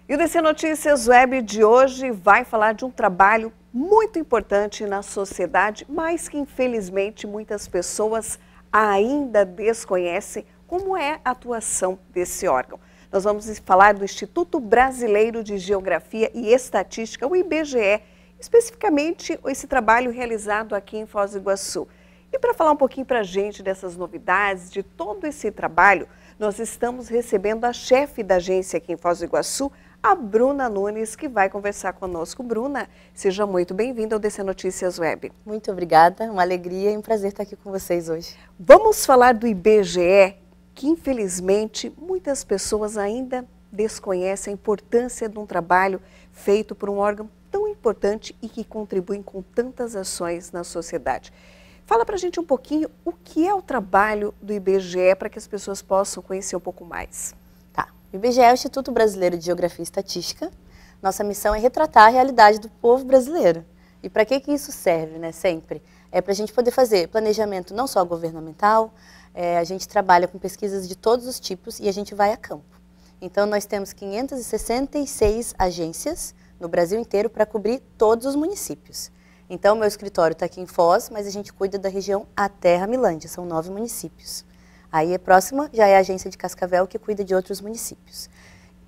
E o DC Notícias Web de hoje vai falar de um trabalho muito importante na sociedade, mas que infelizmente muitas pessoas ainda desconhecem como é a atuação desse órgão. Nós vamos falar do Instituto Brasileiro de Geografia e Estatística, o IBGE, especificamente esse trabalho realizado aqui em Foz do Iguaçu. E para falar um pouquinho para a gente dessas novidades, de todo esse trabalho, nós estamos recebendo a chefe da agência aqui em Foz do Iguaçu, a Bruna Nunes, que vai conversar conosco. Bruna, seja muito bem-vinda ao DC Notícias Web. Muito obrigada, uma alegria e um prazer estar aqui com vocês hoje. Vamos falar do IBGE, que infelizmente muitas pessoas ainda desconhecem a importância de um trabalho feito por um órgão tão importante e que contribui com tantas ações na sociedade. Fala pra gente um pouquinho o que é o trabalho do IBGE para que as pessoas possam conhecer um pouco mais. O IBGE é o Instituto Brasileiro de Geografia e Estatística. Nossa missão é retratar a realidade do povo brasileiro. E para que isso serve, né? Sempre. É para a gente poder fazer planejamento não só governamental, a gente trabalha com pesquisas de todos os tipos e a gente vai a campo. Então, nós temos 566 agências no Brasil inteiro para cobrir todos os municípios. Então, meu escritório está aqui em Foz, mas a gente cuida da região até Ramilândia, são 9 municípios. Aí, próxima já é a agência de Cascavel, que cuida de outros municípios.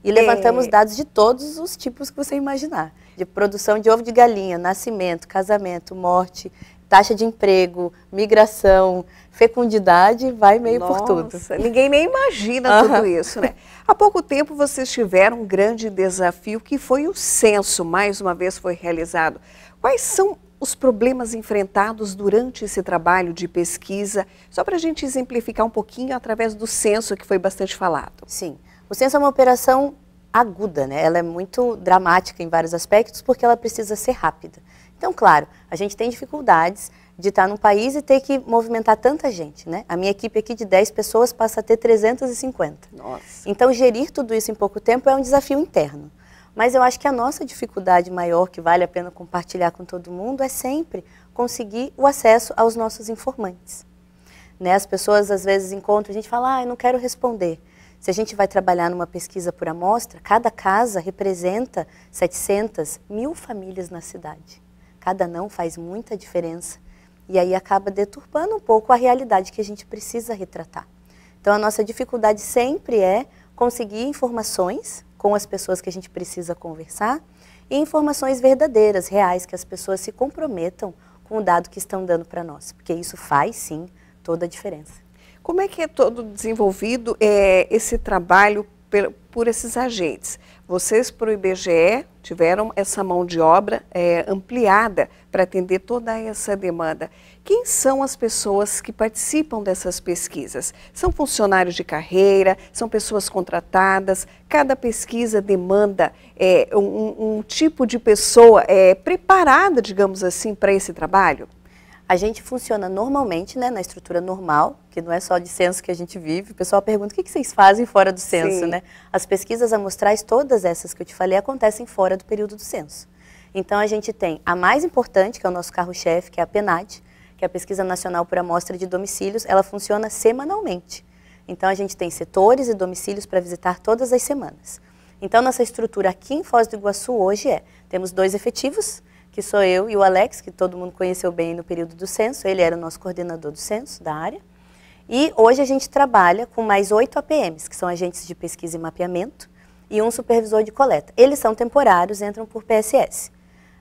E levantamos dados de todos os tipos que você imaginar. De produção de ovo de galinha, nascimento, casamento, morte, taxa de emprego, migração, fecundidade, vai meio por tudo. Ninguém nem imagina tudo isso, né? Há pouco tempo vocês tiveram um grande desafio, que foi o censo, mais uma vez foi realizado. Quais são os problemas enfrentados durante esse trabalho de pesquisa, só para a gente exemplificar um pouquinho através do censo, que foi bastante falado? Sim, o censo é uma operação aguda, né? Ela é muito dramática em vários aspectos, porque ela precisa ser rápida. Então, claro, a gente tem dificuldades de estar num país e ter que movimentar tanta gente, né? A minha equipe aqui de 10 pessoas passa a ter 350. Nossa. Então, gerir tudo isso em pouco tempo é um desafio interno. Mas eu acho que a nossa dificuldade maior, que vale a pena compartilhar com todo mundo, é sempre conseguir o acesso aos nossos informantes. Né? As pessoas às vezes encontram, a gente fala, eu não quero responder. Se a gente vai trabalhar numa pesquisa por amostra, cada casa representa 700, 1000 famílias na cidade. Cada não faz muita diferença. E aí acaba deturpando um pouco a realidade que a gente precisa retratar. Então a nossa dificuldade sempre é conseguir informações com as pessoas que a gente precisa conversar e informações verdadeiras, reais, que as pessoas se comprometam com o dado que estão dando para nós, porque isso faz, sim, toda a diferença. Como é que é todo desenvolvido esse trabalho por esses agentes? Vocês, para o IBGE, tiveram essa mão de obra ampliada para atender toda essa demanda. Quem são as pessoas que participam dessas pesquisas? São funcionários de carreira? São pessoas contratadas? Cada pesquisa demanda um tipo de pessoa preparada, digamos assim, para esse trabalho? A gente funciona normalmente, né, na estrutura normal, que não é só de censo que a gente vive. O pessoal pergunta, o que vocês fazem fora do censo, né? As pesquisas amostrais, todas essas que eu te falei, acontecem fora do período do censo. Então, a gente tem a mais importante, que é o nosso carro-chefe, que é a PNAD, que é a Pesquisa Nacional por Amostra de Domicílios. Ela funciona semanalmente. Então, a gente tem setores e domicílios para visitar todas as semanas. Então, nossa estrutura aqui em Foz do Iguaçu hoje temos 2 efetivos, que sou eu e o Alex, que todo mundo conheceu bem no período do censo. Ele era o nosso coordenador do censo, da área. E hoje a gente trabalha com mais 8 APMs, que são agentes de pesquisa e mapeamento, e um supervisor de coleta. Eles são temporários, entram por PSS.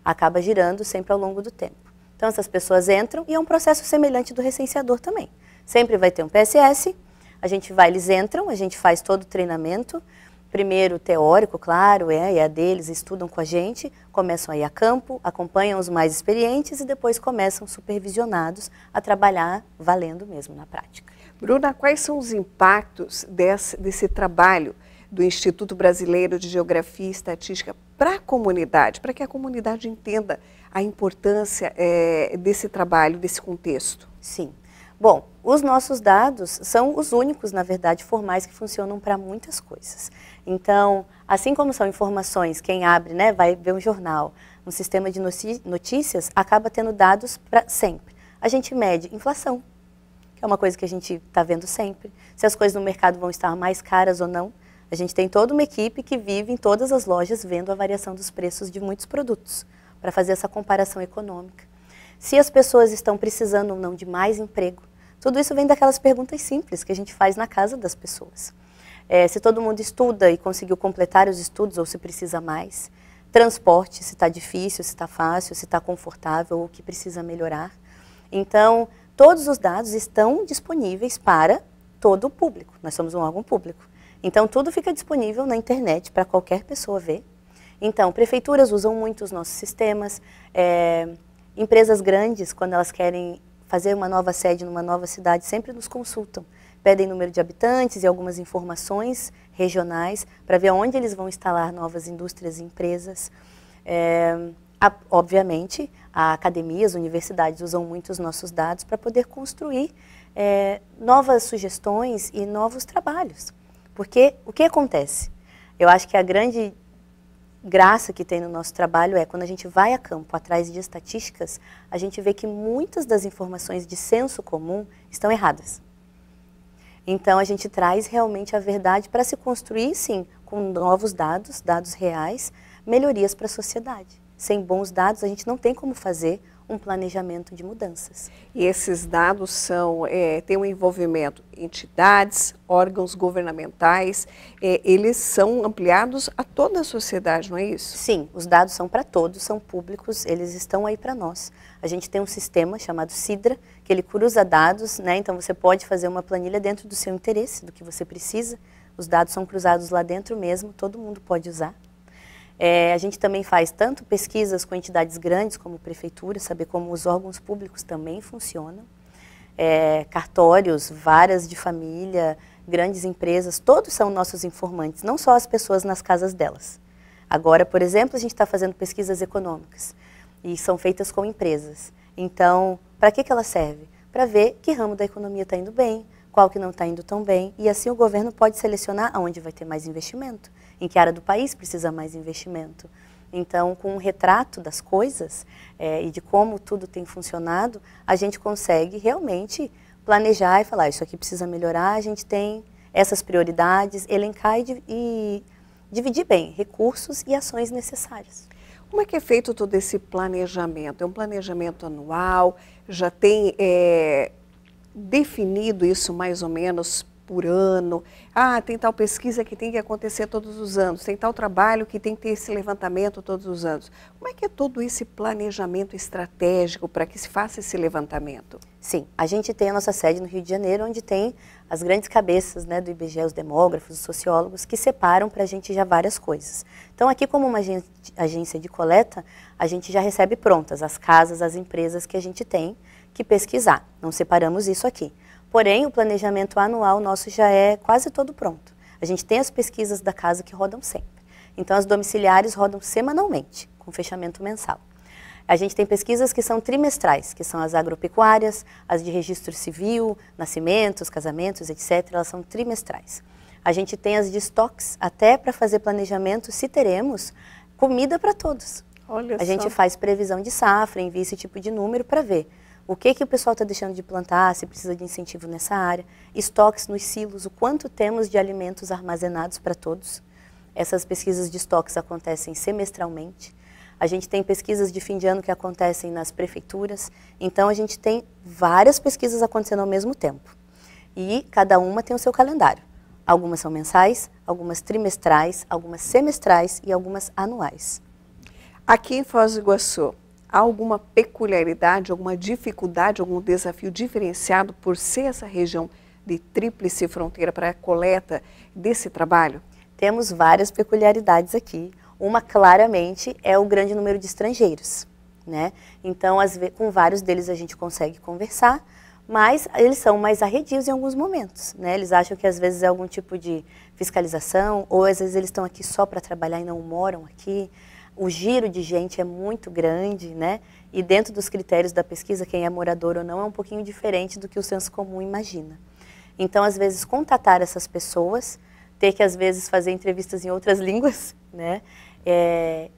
Acaba girando sempre ao longo do tempo. Então, essas pessoas entram e é um processo semelhante do recenseador também. Sempre vai ter um PSS, eles entram, a gente faz todo o treinamento, primeiro teórico, claro, é a deles, estudam com a gente, começam a ir a campo, acompanham os mais experientes e depois começam supervisionados a trabalhar valendo mesmo na prática. Bruna, quais são os impactos desse trabalho do Instituto Brasileiro de Geografia e Estatística para a comunidade, para que a comunidade entenda a importância desse trabalho, desse contexto? Sim. Bom, os nossos dados são os únicos, na verdade, formais que funcionam para muitas coisas. Então, assim como são informações, quem abre, né, vai ver um jornal, um sistema de notícias, acaba tendo dados para sempre. A gente mede inflação, que é uma coisa que a gente está vendo sempre, se as coisas no mercado vão estar mais caras ou não. A gente tem toda uma equipe que vive em todas as lojas vendo a variação dos preços de muitos produtos, para fazer essa comparação econômica. Se as pessoas estão precisando ou não de mais emprego, tudo isso vem daquelas perguntas simples que a gente faz na casa das pessoas. Se todo mundo estuda e conseguiu completar os estudos ou se precisa mais. Transporte, se está difícil, se está fácil, se está confortável ou o que precisa melhorar. Então, todos os dados estão disponíveis para todo o público. Nós somos um órgão público. Então, tudo fica disponível na internet para qualquer pessoa ver. Então, prefeituras usam muito os nossos sistemas. Empresas grandes, quando elas querem fazer uma nova sede numa nova cidade, sempre nos consultam. Pedem número de habitantes e algumas informações regionais para ver onde eles vão instalar novas indústrias e empresas. Obviamente, a academia, as universidades usam muito os nossos dados para poder construir novas sugestões e novos trabalhos. Porque o que acontece? Eu acho que a grande graça que tem no nosso trabalho é quando a gente vai a campo atrás de estatísticas, a gente vê que muitas das informações de senso comum estão erradas. Então, a gente traz realmente a verdade para se construir, sim, com novos dados, dados reais, melhorias para a sociedade. Sem bons dados, a gente não tem como fazer um planejamento de mudanças. E esses dados têm um envolvimento entidades, órgãos governamentais, eles são ampliados a toda a sociedade, não é isso? Sim, os dados são para todos, são públicos, eles estão aí para nós. A gente tem um sistema chamado Sidra, que ele cruza dados, né? Então você pode fazer uma planilha dentro do seu interesse, do que você precisa. Os dados são cruzados lá dentro mesmo, todo mundo pode usar. A gente também faz tanto pesquisas com entidades grandes como prefeitura, saber como os órgãos públicos também funcionam. Cartórios, varas de família, grandes empresas, todos são nossos informantes, não só as pessoas nas casas delas. Agora, por exemplo, a gente está fazendo pesquisas econômicas e são feitas com empresas. Então, para que ela serve? Para ver que ramo da economia está indo bem, qual que não está indo tão bem, e assim o governo pode selecionar aonde vai ter mais investimento, em que área do país precisa mais investimento. Então, com um retrato das coisas e de como tudo tem funcionado, a gente consegue realmente planejar e falar, isso aqui precisa melhorar, a gente tem essas prioridades, elencar e dividir bem recursos e ações necessárias. Como é que é feito todo esse planejamento? É um planejamento anual? Já tem definido isso mais ou menos por ano? Tem tal pesquisa que tem que acontecer todos os anos, tem tal trabalho que tem que ter esse levantamento todos os anos. Como é que é todo esse planejamento estratégico para que se faça esse levantamento? Sim, a gente tem a nossa sede no Rio de Janeiro, onde tem as grandes cabeças, né, do IBGE, os demógrafos, os sociólogos, que separam para a gente já várias coisas. Então, aqui como uma agência de coleta, a gente já recebe prontas as casas, as empresas que a gente tem que pesquisar. Não separamos isso aqui. Porém, o planejamento anual nosso já é quase todo pronto. A gente tem as pesquisas da casa que rodam sempre. Então, as domiciliares rodam semanalmente, com fechamento mensal. A gente tem pesquisas que são trimestrais, que são as agropecuárias, as de registro civil, nascimentos, casamentos, etc. Elas são trimestrais. A gente tem as de estoques, até para fazer planejamento, se teremos comida para todos. Olha a gente faz previsão de safra, envia esse tipo de número para ver o que o pessoal está deixando de plantar, se precisa de incentivo nessa área, estoques nos silos, o quanto temos de alimentos armazenados para todos. Essas pesquisas de estoques acontecem semestralmente. A gente tem pesquisas de fim de ano que acontecem nas prefeituras. Então, a gente tem várias pesquisas acontecendo ao mesmo tempo. E cada uma tem o seu calendário. Algumas são mensais, algumas trimestrais, algumas semestrais e algumas anuais. Aqui em Foz do Iguaçu, há alguma peculiaridade, alguma dificuldade, algum desafio diferenciado por ser essa região de tríplice fronteira para a coleta desse trabalho? Temos várias peculiaridades aqui. Uma, claramente, é o grande número de estrangeiros, né? Então, com vários deles a gente consegue conversar, mas eles são mais arredios em alguns momentos, né? Eles acham que às vezes é algum tipo de fiscalização, ou às vezes eles estão aqui só para trabalhar e não moram aqui. O giro de gente é muito grande, né? E dentro dos critérios da pesquisa, quem é morador ou não é um pouquinho diferente do que o senso comum imagina. Então, às vezes, contatar essas pessoas, ter que, às vezes, fazer entrevistas em outras línguas, né?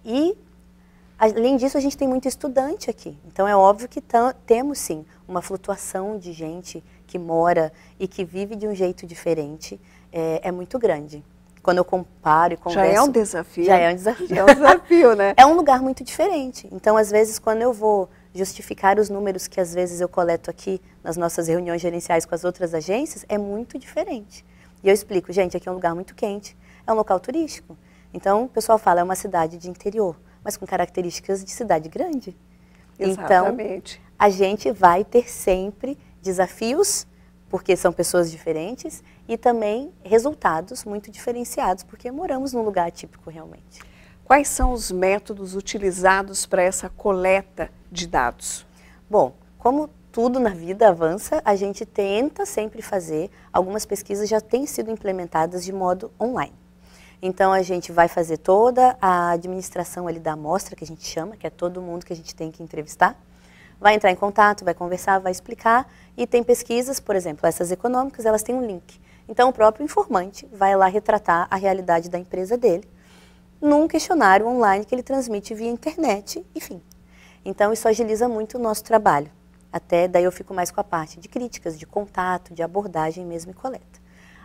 E, além disso, a gente tem muito estudante aqui. Então, é óbvio que temos, sim, uma flutuação de gente que mora e que vive de um jeito diferente. É muito grande. quando eu comparo e converso... Já é um desafio. Já é um desafio. Já é um desafio, né? É um lugar muito diferente. Então, às vezes, quando eu vou justificar os números que às vezes eu coleto aqui nas nossas reuniões gerenciais com as outras agências, é muito diferente. E eu explico, gente, aqui é um lugar muito quente, é um local turístico. Então, o pessoal fala, é uma cidade de interior, mas com características de cidade grande. Exatamente. Então, a gente vai ter sempre desafios, porque são pessoas diferentes, e também resultados muito diferenciados, porque moramos num lugar típico realmente. Quais são os métodos utilizados para essa coleta de dados? Bom, como tudo na vida avança, a gente tenta sempre fazer, algumas pesquisas já têm sido implementadas de modo online. Então, a gente vai fazer toda a administração ali da amostra, que a gente chama, que é todo mundo que a gente tem que entrevistar, vai entrar em contato, vai conversar, vai explicar, e tem pesquisas, por exemplo, essas econômicas, elas têm um link. Então, o próprio informante vai lá retratar a realidade da empresa dele, num questionário online que ele transmite via internet, enfim. Então, isso agiliza muito o nosso trabalho. Até daí eu fico mais com a parte de críticas, de contato, de abordagem mesmo e coleta.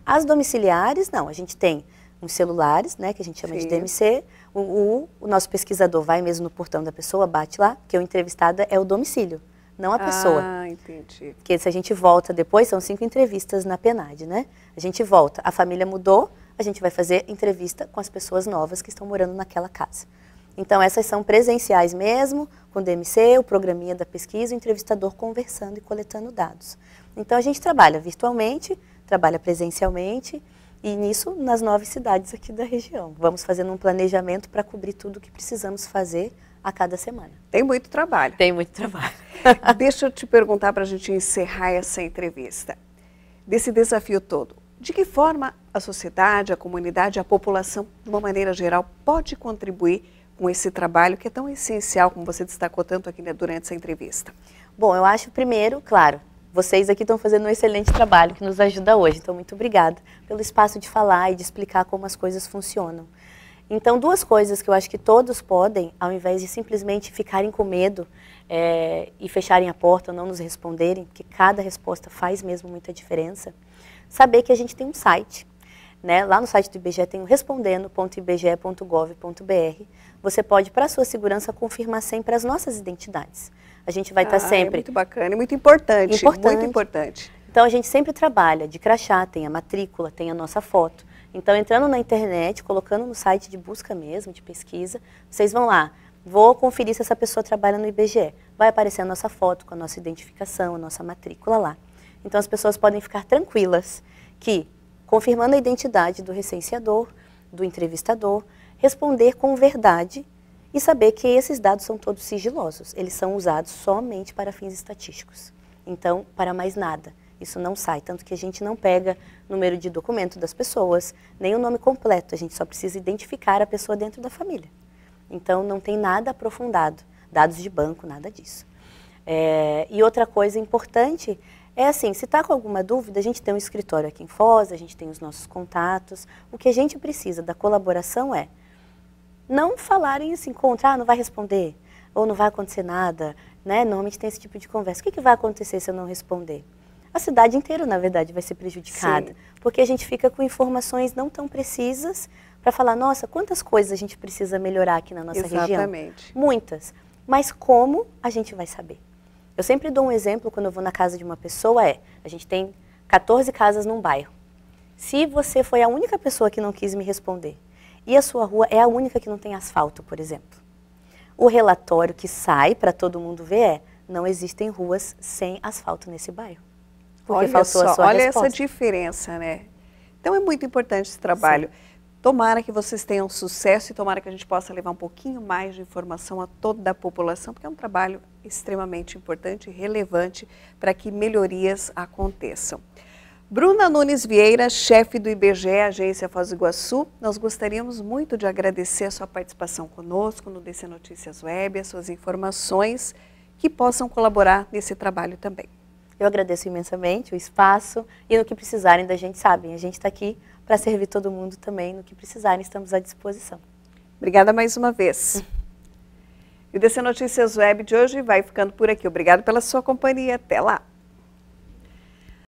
As domiciliares, não, a gente tem uns celulares, né, que a gente chama de DMC, o nosso pesquisador vai mesmo no portão da pessoa, bate lá, porque o entrevistado é o domicílio, não a pessoa. Ah, entendi. Porque se a gente volta depois, são 5 entrevistas na PNAD, né? A gente volta, a família mudou, a gente vai fazer entrevista com as pessoas novas que estão morando naquela casa. Então, essas são presenciais mesmo, com o DMC, o programinha da pesquisa, o entrevistador conversando e coletando dados. Então, a gente trabalha virtualmente, trabalha presencialmente, e nisso nas 9 cidades aqui da região. Vamos fazendo um planejamento para cobrir tudo o que precisamos fazer a cada semana. Tem muito trabalho. Tem muito trabalho. Deixa eu te perguntar para a gente encerrar essa entrevista. Desse desafio todo, de que forma a sociedade, a comunidade, a população, de uma maneira geral, pode contribuir com esse trabalho que é tão essencial, como você destacou tanto aqui, né, durante essa entrevista? Bom, eu acho primeiro, claro, vocês aqui estão fazendo um excelente trabalho que nos ajuda hoje, então muito obrigada pelo espaço de falar e de explicar como as coisas funcionam. Então, 2 coisas que eu acho que todos podem, ao invés de simplesmente ficarem com medo e fecharem a porta ou não nos responderem, porque cada resposta faz mesmo muita diferença, saber que a gente tem um site, né? Lá no site do IBGE tem o respondendo.ibge.gov.br. Você pode, para a sua segurança, confirmar sempre as nossas identidades. A gente vai estar sempre... É muito bacana e muito importante, muito importante. Então, a gente sempre trabalha de crachá, tem a matrícula, tem a nossa foto. Então, entrando na internet, colocando no site de busca mesmo, de pesquisa, vocês vão lá, vou conferir se essa pessoa trabalha no IBGE. Vai aparecer a nossa foto com a nossa identificação, a nossa matrícula lá. Então, as pessoas podem ficar tranquilas que, confirmando a identidade do recenseador, do entrevistador, responder com verdade e saber que esses dados são todos sigilosos. Eles são usados somente para fins estatísticos. Então, para mais nada. Isso não sai, tanto que a gente não pega número de documento das pessoas, nem o nome completo, a gente só precisa identificar a pessoa dentro da família. Então, não tem nada aprofundado, dados de banco, nada disso. E outra coisa importante é assim, se está com alguma dúvida, a gente tem um escritório aqui em Foz, a gente tem os nossos contatos, o que a gente precisa da colaboração é não falarem assim, não vai responder, ou não vai acontecer nada, né? Normalmente tem esse tipo de conversa. O que vai acontecer se eu não responder? A cidade inteira, na verdade, vai ser prejudicada, porque a gente fica com informações não tão precisas para falar, nossa, quantas coisas a gente precisa melhorar aqui na nossa região? Exatamente. Muitas. Mas como a gente vai saber? Eu sempre dou um exemplo quando eu vou na casa de uma pessoa, a gente tem 14 casas num bairro. Se você foi a única pessoa que não quis me responder, e a sua rua é a única que não tem asfalto, por exemplo, o relatório que sai para todo mundo ver não existem ruas sem asfalto nesse bairro. Porque olha faltou só, a sua olha resposta. essa diferença, né? Então é muito importante esse trabalho. Sim. Tomara que vocês tenham sucesso e tomara que a gente possa levar um pouquinho mais de informação a toda a população, porque é um trabalho extremamente importante e relevante para que melhorias aconteçam. Bruna Nunes Vieira, chefe do IBGE, Agência Foz do Iguaçu, nós gostaríamos muito de agradecer a sua participação conosco no DC Notícias Web, as suas informações que possam colaborar nesse trabalho também. Eu agradeço imensamente o espaço e no que precisarem da gente, sabem, a gente está aqui para servir todo mundo também, no que precisarem estamos à disposição. Obrigada mais uma vez. E o DC Notícias Web de hoje vai ficando por aqui. Obrigada pela sua companhia. Até lá!